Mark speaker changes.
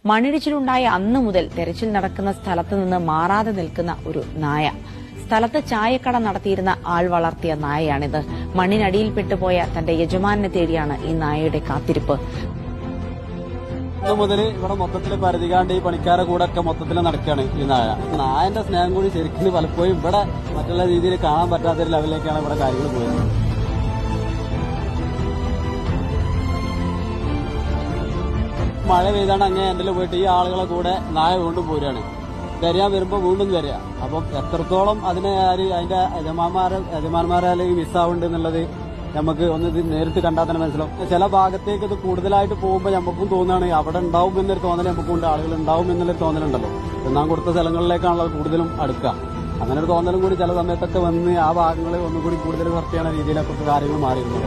Speaker 1: മണ്ണിടിച്ചിലുണ്ടായ അന്നു മുതൽ തെരച്ചിൽ നടക്കുന്ന സ്ഥലത്ത് നിന്ന് മാറാതെ നിൽക്കുന്ന ഒരു നായ. സ്ഥലത്ത് ചായക്കട നടത്തിയിരുന്ന ആൾ വളർത്തിയ നായയാണിത്. മണ്ണിനടിയിൽപ്പെട്ടുപോയ തന്റെ യജമാനെ തേടിയാണ് ഈ നായയുടെ കാത്തിരിപ്പ്.
Speaker 2: മുതൽ ഇവിടെ മൊത്തത്തിൽ പരതികാണ്ട് ഈ പണിക്കാരെ കൂടെ ഒക്കെ മൊത്തത്തിൽ നടക്കുകയാണ് ഈ നായ. നായന്റെ സ്നേഹം കൂടി ശരിക്കും പലപ്പോഴും ഇവിടെ മറ്റുള്ള രീതിയിൽ കാണാൻ പറ്റാത്തൊരു ലെവലിലേക്കാണ് ഇവിടെ കാര്യങ്ങൾ പോയത്. മഴ പെയ്താണ്ട് അങ്ങനെ എൻ്റെ പോയിട്ട് ഈ ആളുകളെ കൂടെ നായ വീണ്ടും പോരുകയാണ്. വരിക വരുമ്പോൾ വീണ്ടും വരിക. അപ്പം എത്രത്തോളം അതിനെ അതിന്റെ യജമാന്മാരെ അല്ലെങ്കിൽ മിസ്സാവുണ്ട് എന്നുള്ളത് നമുക്ക് ഒന്ന് ഇത് നേരിട്ട് കണ്ടാൽ തന്നെ മനസ്സിലാവും. ചില ഭാഗത്തേക്ക് ഇത് കൂടുതലായിട്ട് പോകുമ്പോൾ നമുക്കും തോന്നുകയാണ് അവിടെ ഉണ്ടാവും എന്നൊരു തോന്നൽ നമുക്കുണ്ട്, ആളുകൾ ഉണ്ടാവും എന്നുള്ളൊരു തോന്നലുണ്ടല്ലോ. തിന്നാൻ കൊടുത്ത സ്ഥലങ്ങളിലേക്കാണല്ലോ കൂടുതലും അടുക്കുക. അങ്ങനെ ഒരു തോന്നലും കൂടി ചില സമയത്തൊക്കെ വന്ന് ആ ഭാഗങ്ങൾ ഒന്നുകൂടി കൂടുതൽ ചർച്ച ചെയ്യുന്ന രീതിയിലൊക്കെ കാര്യങ്ങൾ മാറിയിരുന്നു.